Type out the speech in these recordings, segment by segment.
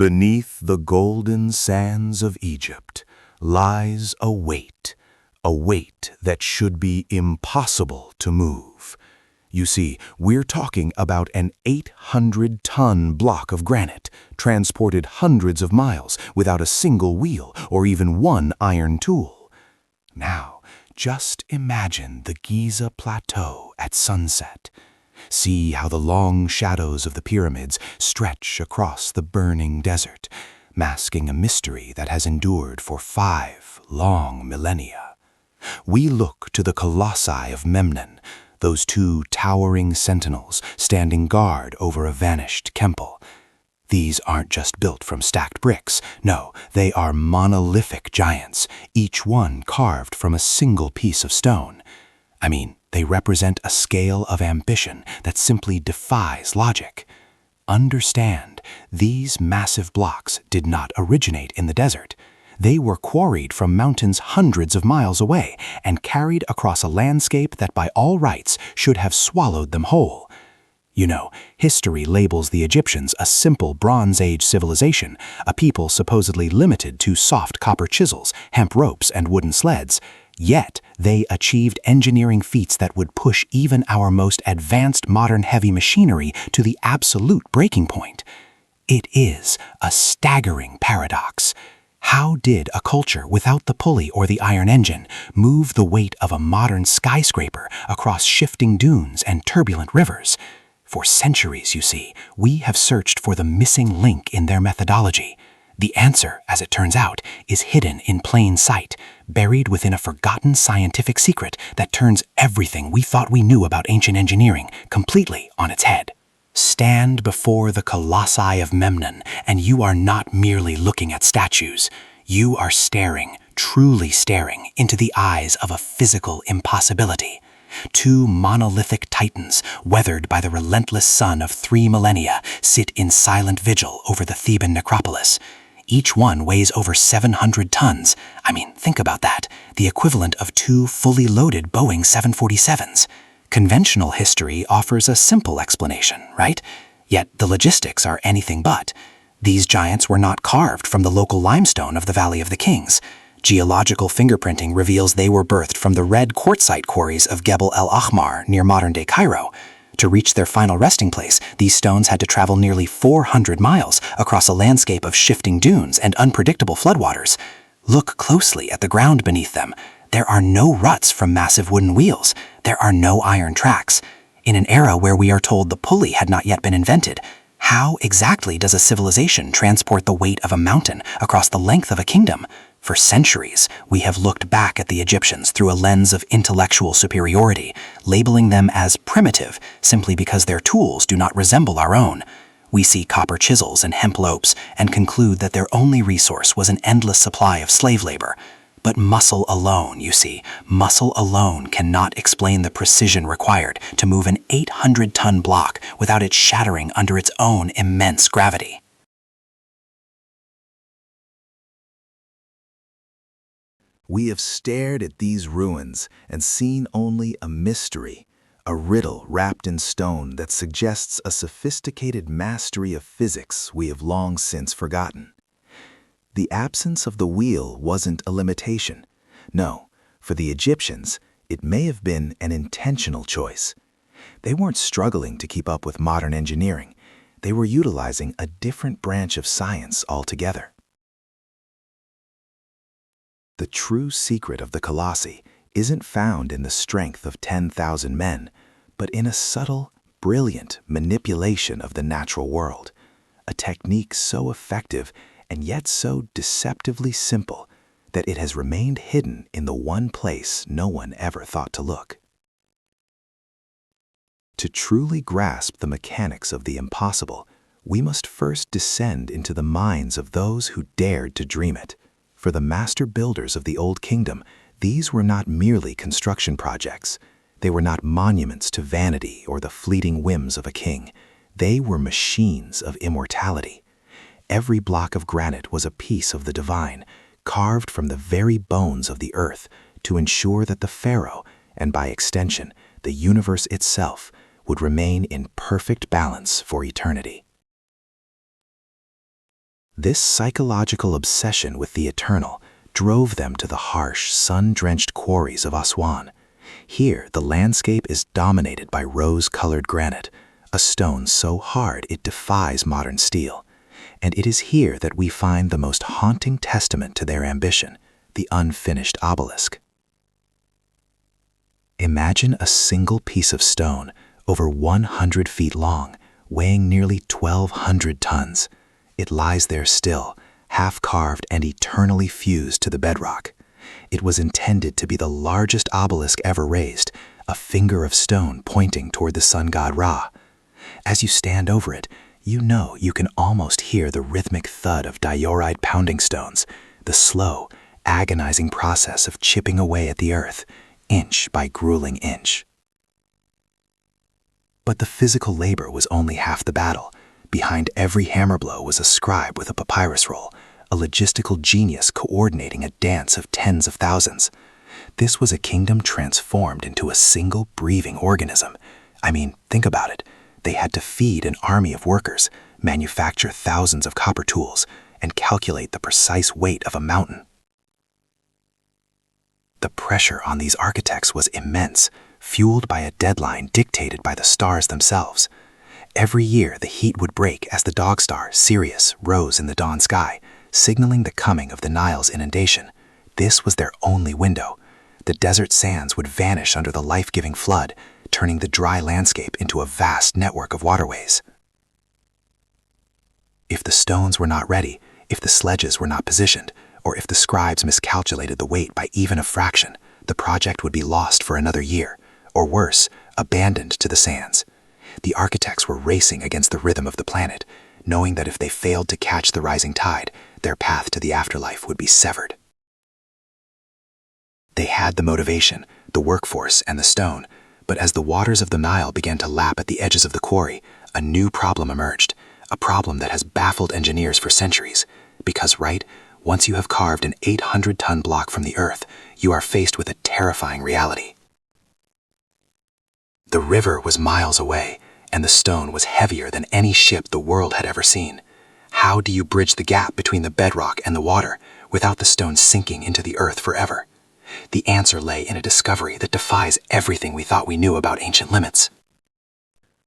Beneath the golden sands of Egypt lies a weight that should be impossible to move. You see, we're talking about an 800-ton block of granite, transported hundreds of miles without a single wheel or even one iron tool. Now, just imagine the Giza Plateau at sunset. See how the long shadows of the pyramids stretch across the burning desert, masking a mystery that has endured for 5 long millennia. We look to the colossi of Memnon, those 2 towering sentinels standing guard over a vanished temple. These aren't just built from stacked bricks. No, they are monolithic giants, each one carved from a single piece of stone. I mean, they represent a scale of ambition that simply defies logic. Understand, these massive blocks did not originate in the desert. They were quarried from mountains hundreds of miles away and carried across a landscape that by all rights should have swallowed them whole. You know, history labels the Egyptians a simple Bronze Age civilization, a people supposedly limited to soft copper chisels, hemp ropes, and wooden sleds. Yet, they achieved engineering feats that would push even our most advanced modern heavy machinery to the absolute breaking point. It is a staggering paradox. How did a culture without the pulley or the iron engine move the weight of a modern skyscraper across shifting dunes and turbulent rivers? For centuries, you see, we have searched for the missing link in their methodology. The answer, as it turns out, is hidden in plain sight, buried within a forgotten scientific secret that turns everything we thought we knew about ancient engineering completely on its head. Stand before the colossi of Memnon, and you are not merely looking at statues. You are staring, truly staring, into the eyes of a physical impossibility. 2 monolithic titans, weathered by the relentless sun of 3 millennia, sit in silent vigil over the Theban necropolis. Each one weighs over 700 tons. I mean, think about that. The equivalent of 2 fully loaded Boeing 747s. Conventional history offers a simple explanation, right? Yet the logistics are anything but. These giants were not carved from the local limestone of the Valley of the Kings. Geological fingerprinting reveals they were birthed from the red quartzite quarries of Gebel el Ahmar near modern-day Cairo. To reach their final resting place, these stones had to travel nearly 400 miles across a landscape of shifting dunes and unpredictable floodwaters. Look closely at the ground beneath them. There are no ruts from massive wooden wheels. There are no iron tracks. In an era where we are told the pulley had not yet been invented, how exactly does a civilization transport the weight of a mountain across the length of a kingdom? For centuries, we have looked back at the Egyptians through a lens of intellectual superiority, labeling them as primitive simply because their tools do not resemble our own. We see copper chisels and hemp lopes and conclude that their only resource was an endless supply of slave labor. But muscle alone, you see, muscle alone cannot explain the precision required to move an 800-ton block without it shattering under its own immense gravity. We have stared at these ruins and seen only a mystery, a riddle wrapped in stone that suggests a sophisticated mastery of physics we have long since forgotten. The absence of the wheel wasn't a limitation. No, for the Egyptians, it may have been an intentional choice. They weren't struggling to keep up with modern engineering. They were utilizing a different branch of science altogether. The true secret of the colossi isn't found in the strength of 10,000 men, but in a subtle, brilliant manipulation of the natural world, a technique so effective and yet so deceptively simple that it has remained hidden in the one place no one ever thought to look. To truly grasp the mechanics of the impossible, we must first descend into the minds of those who dared to dream it. For the master builders of the Old Kingdom, these were not merely construction projects. They were not monuments to vanity or the fleeting whims of a king. They were machines of immortality. Every block of granite was a piece of the divine, carved from the very bones of the earth to ensure that the pharaoh, and by extension, the universe itself, would remain in perfect balance for eternity. This psychological obsession with the eternal drove them to the harsh, sun-drenched quarries of Aswan. Here, the landscape is dominated by rose-colored granite, a stone so hard it defies modern steel. And it is here that we find the most haunting testament to their ambition, the unfinished obelisk. Imagine a single piece of stone, over 100 feet long, weighing nearly 1,200 tons. It lies there still, half-carved and eternally fused to the bedrock. It was intended to be the largest obelisk ever raised, a finger of stone pointing toward the sun god Ra. As you stand over it, you know you can almost hear the rhythmic thud of diorite pounding stones, the slow, agonizing process of chipping away at the earth, inch by grueling inch. But the physical labor was only half the battle. Behind every hammer blow was a scribe with a papyrus roll, a logistical genius coordinating a dance of tens of thousands. This was a kingdom transformed into a single breathing organism. I mean, think about it. They had to feed an army of workers, manufacture thousands of copper tools, and calculate the precise weight of a mountain. The pressure on these architects was immense, fueled by a deadline dictated by the stars themselves. Every year, the heat would break as the dog star, Sirius, rose in the dawn sky, signaling the coming of the Nile's inundation. This was their only window. The desert sands would vanish under the life-giving flood, turning the dry landscape into a vast network of waterways. If the stones were not ready, if the sledges were not positioned, or if the scribes miscalculated the weight by even a fraction, the project would be lost for another year, or worse, abandoned to the sands. The architects were racing against the rhythm of the planet, knowing that if they failed to catch the rising tide, their path to the afterlife would be severed. They had the motivation, the workforce, and the stone, but as the waters of the Nile began to lap at the edges of the quarry, a new problem emerged, a problem that has baffled engineers for centuries. Because, right, once you have carved an 800-ton block from the earth, you are faced with a terrifying reality. The river was miles away, and the stone was heavier than any ship the world had ever seen. How do you bridge the gap between the bedrock and the water without the stone sinking into the earth forever? The answer lay in a discovery that defies everything we thought we knew about ancient limits.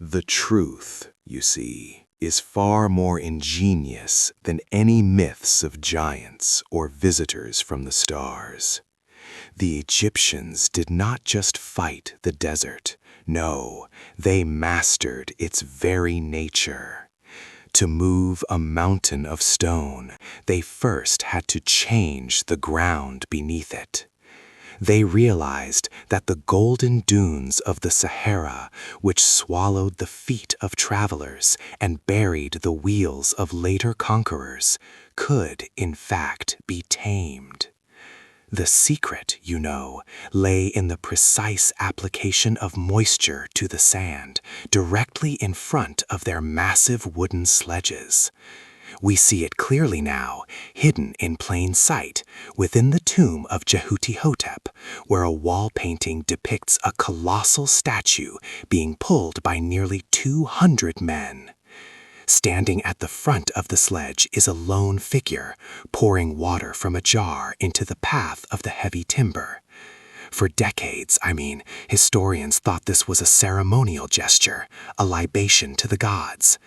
The truth, you see, is far more ingenious than any myths of giants or visitors from the stars. The Egyptians did not just fight the desert. No, they mastered its very nature. To move a mountain of stone, they first had to change the ground beneath it. They realized that the golden dunes of the Sahara, which swallowed the feet of travelers and buried the wheels of later conquerors, could, in fact, be tamed. The secret, you know, lay in the precise application of moisture to the sand, directly in front of their massive wooden sledges. We see it clearly now, hidden in plain sight, within the tomb of Jehuti-Hotep, where a wall painting depicts a colossal statue being pulled by nearly 200 men. Standing at the front of the sledge is a lone figure, pouring water from a jar into the path of the heavy timber. For decades, historians thought this was a ceremonial gesture, a libation to the gods.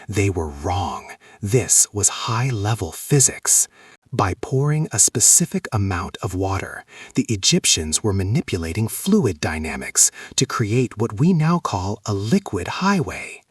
They were wrong. This was high-level physics. By pouring a specific amount of water, the Egyptians were manipulating fluid dynamics to create what we now call a liquid highway.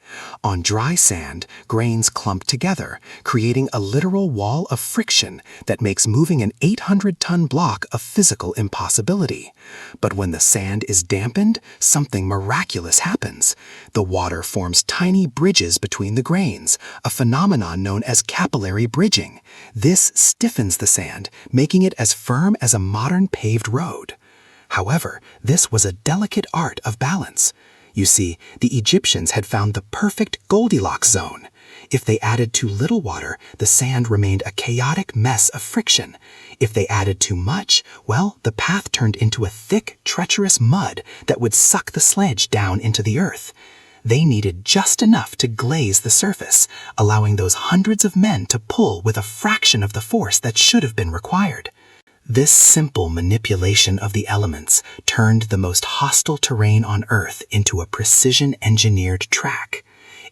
On dry sand, grains clump together, creating a literal wall of friction that makes moving an 800-ton block a physical impossibility. But when the sand is dampened, something miraculous happens. The water forms tiny bridges between the grains, a phenomenon known as capillary bridging. This stiffens the sand, making it as firm as a modern paved road. However, this was a delicate art of balance. You see, the Egyptians had found the perfect Goldilocks zone. If they added too little water, the sand remained a chaotic mess of friction. If they added too much, well, the path turned into a thick, treacherous mud that would suck the sledge down into the earth. They needed just enough to glaze the surface, allowing those hundreds of men to pull with a fraction of the force that should have been required. This simple manipulation of the elements turned the most hostile terrain on Earth into a precision-engineered track.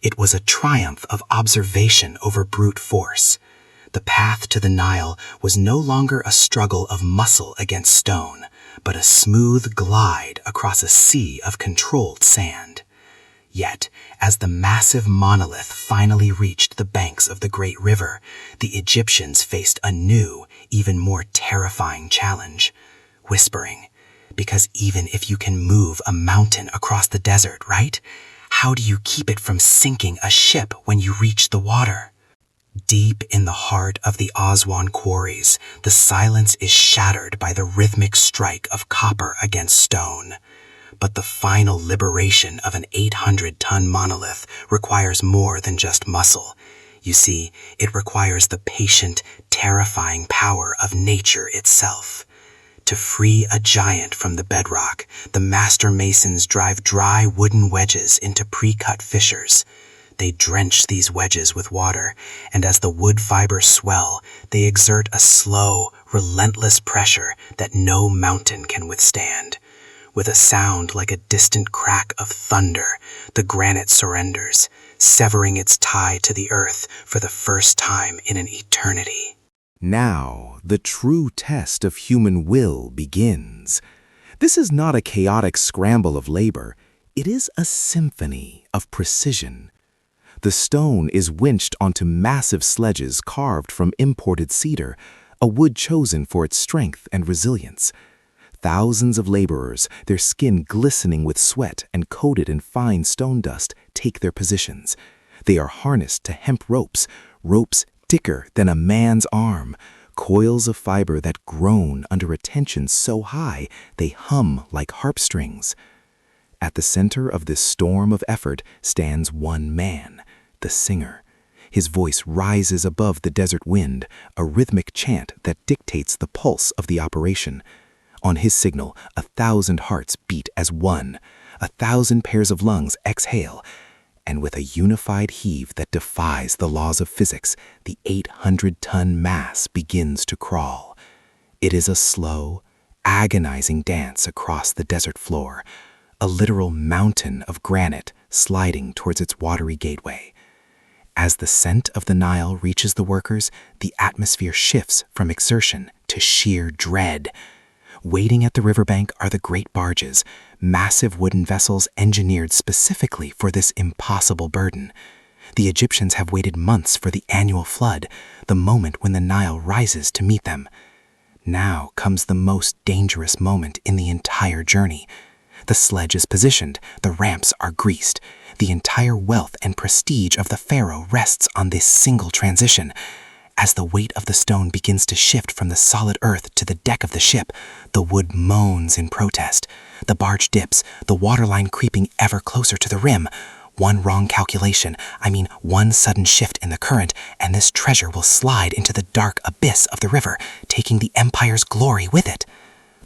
It was a triumph of observation over brute force. The path to the Nile was no longer a struggle of muscle against stone, but a smooth glide across a sea of controlled sand. Yet, as the massive monolith finally reached the banks of the great river, the Egyptians faced a new, even more terrifying challenge. Whispering, because even if you can move a mountain across the desert, right? How do you keep it from sinking a ship when you reach the water? Deep in the heart of the Aswan quarries, the silence is shattered by the rhythmic strike of copper against stone. But the final liberation of an 800-ton monolith requires more than just muscle. You see, it requires the patient, terrifying power of nature itself. To free a giant from the bedrock, the master masons drive dry wooden wedges into pre-cut fissures. They drench these wedges with water, and as the wood fibers swell, they exert a slow, relentless pressure that no mountain can withstand. With a sound like a distant crack of thunder, the granite surrenders, severing its tie to the earth for the first time in an eternity. Now, the true test of human will begins. This is not a chaotic scramble of labor. It is a symphony of precision. The stone is winched onto massive sledges carved from imported cedar, a wood chosen for its strength and resilience. Thousands of laborers, their skin glistening with sweat and coated in fine stone dust, take their positions. They are harnessed to hemp ropes, ropes thicker than a man's arm, coils of fiber that groan under a tension so high they hum like harp strings. At the center of this storm of effort stands one man, the singer. His voice rises above the desert wind, a rhythmic chant that dictates the pulse of the operation. On his signal, 1,000 hearts beat as one, 1,000 pairs of lungs exhale, and with a unified heave that defies the laws of physics, the 800-ton mass begins to crawl. It is a slow, agonizing dance across the desert floor, a literal mountain of granite sliding towards its watery gateway. As the scent of the Nile reaches the workers, the atmosphere shifts from exertion to sheer dread. Waiting at the riverbank are the great barges, massive wooden vessels engineered specifically for this impossible burden. The Egyptians have waited months for the annual flood, the moment when the Nile rises to meet them. Now comes the most dangerous moment in the entire journey. The sledge is positioned, the ramps are greased. The entire wealth and prestige of the pharaoh rests on this single transition. As the weight of the stone begins to shift from the solid earth to the deck of the ship, the wood moans in protest. The barge dips, the waterline creeping ever closer to the rim. One wrong calculation, one sudden shift in the current, and this treasure will slide into the dark abyss of the river, taking the empire's glory with it.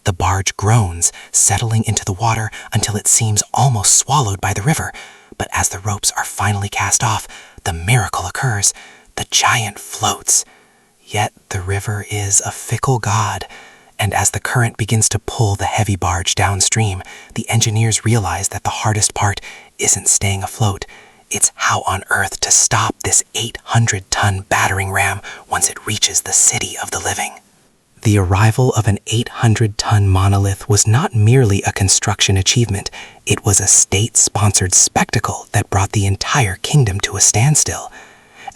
The barge groans, settling into the water until it seems almost swallowed by the river. But as the ropes are finally cast off, the miracle occurs. The giant floats. Yet the river is a fickle god, and as the current begins to pull the heavy barge downstream, the engineers realize that the hardest part isn't staying afloat. It's how on earth to stop this 800-ton battering ram once it reaches the city of the living. The arrival of an 800-ton monolith was not merely a construction achievement, it was a state-sponsored spectacle that brought the entire kingdom to a standstill.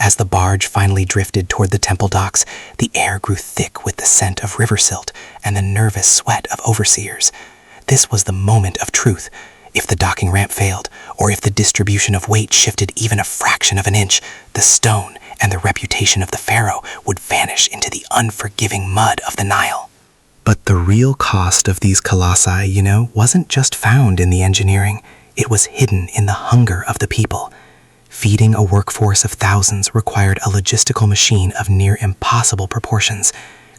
As the barge finally drifted toward the temple docks, the air grew thick with the scent of river silt and the nervous sweat of overseers. This was the moment of truth. If the docking ramp failed, or if the distribution of weight shifted even a fraction of an inch, the stone and the reputation of the pharaoh would vanish into the unforgiving mud of the Nile. But the real cost of these colossi, wasn't just found in the engineering. It was hidden in the hunger of the people. Feeding a workforce of thousands required a logistical machine of near impossible proportions.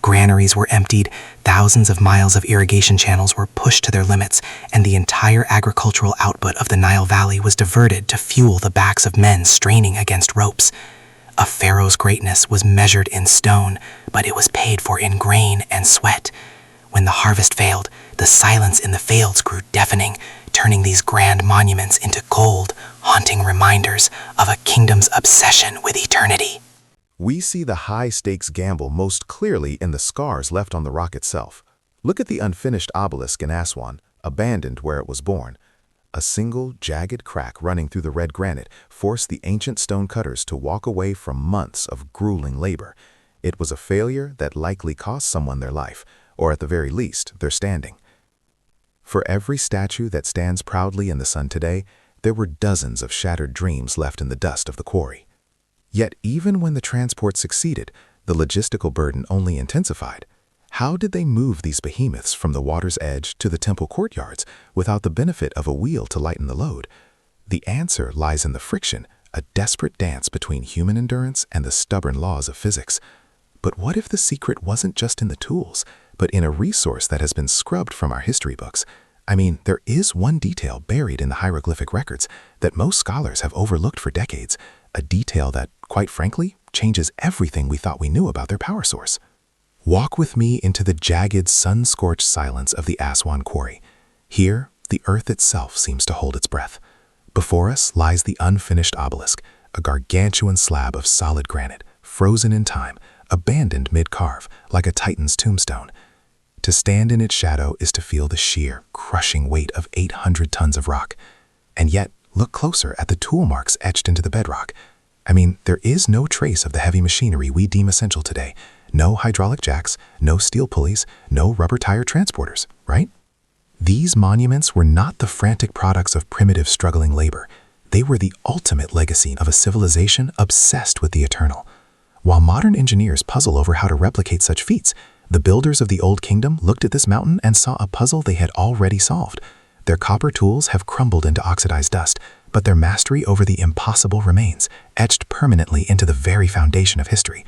Granaries were emptied, thousands of miles of irrigation channels were pushed to their limits, and the entire agricultural output of the Nile Valley was diverted to fuel the backs of men straining against ropes. A pharaoh's greatness was measured in stone, but it was paid for in grain and sweat. When the harvest failed, the silence in the fields grew deafening, turning these grand monuments into cold, haunting reminders of a kingdom's obsession with eternity. We see the high-stakes gamble most clearly in the scars left on the rock itself. Look at the unfinished obelisk in Aswan, abandoned where it was born. A single, jagged crack running through the red granite forced the ancient stonecutters to walk away from months of grueling labor. It was a failure that likely cost someone their life, or at the very least, their standing. For every statue that stands proudly in the sun today, there were dozens of shattered dreams left in the dust of the quarry. Yet even when the transport succeeded, the logistical burden only intensified. How did they move these behemoths from the water's edge to the temple courtyards without the benefit of a wheel to lighten the load? The answer lies in the friction, a desperate dance between human endurance and the stubborn laws of physics. But what if the secret wasn't just in the tools, but in a resource that has been scrubbed from our history books? I mean, there is one detail buried in the hieroglyphic records that most scholars have overlooked for decades, a detail that, quite frankly, changes everything we thought we knew about their power source. Walk with me into the jagged, sun-scorched silence of the Aswan quarry. Here, the earth itself seems to hold its breath. Before us lies the unfinished obelisk, a gargantuan slab of solid granite, frozen in time, abandoned mid-carve, like a titan's tombstone. To stand in its shadow is to feel the sheer, crushing weight of 800 tons of rock. And yet, look closer at the tool marks etched into the bedrock. I mean, there is no trace of the heavy machinery we deem essential today. No hydraulic jacks, no steel pulleys, no rubber tire transporters, right? These monuments were not the frantic products of primitive struggling labor. They were the ultimate legacy of a civilization obsessed with the eternal. While modern engineers puzzle over how to replicate such feats, the builders of the Old Kingdom looked at this mountain and saw a puzzle they had already solved. Their copper tools have crumbled into oxidized dust, but their mastery over the impossible remains, etched permanently into the very foundation of history.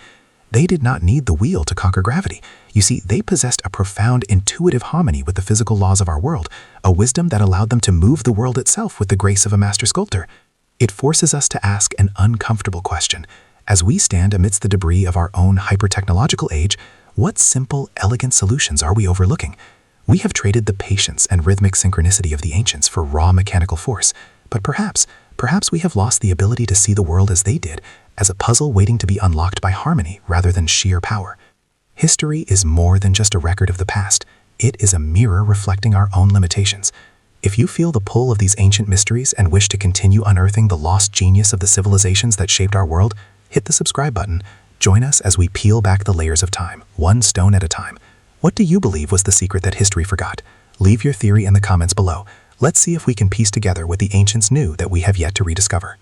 They did not need the wheel to conquer gravity. You see, they possessed a profound intuitive harmony with the physical laws of our world, a wisdom that allowed them to move the world itself with the grace of a master sculptor. It forces us to ask an uncomfortable question. As we stand amidst the debris of our own hyper-technological age, what simple, elegant solutions are we overlooking? We have traded the patience and rhythmic synchronicity of the ancients for raw mechanical force, but perhaps we have lost the ability to see the world as they did, as a puzzle waiting to be unlocked by harmony rather than sheer power. History is more than just a record of the past. It is a mirror reflecting our own limitations. If you feel the pull of these ancient mysteries and wish to continue unearthing the lost genius of the civilizations that shaped our world, hit the subscribe button. Join us as we peel back the layers of time, one stone at a time. What do you believe was the secret that history forgot? Leave your theory in the comments below. Let's see if we can piece together what the ancients knew that we have yet to rediscover.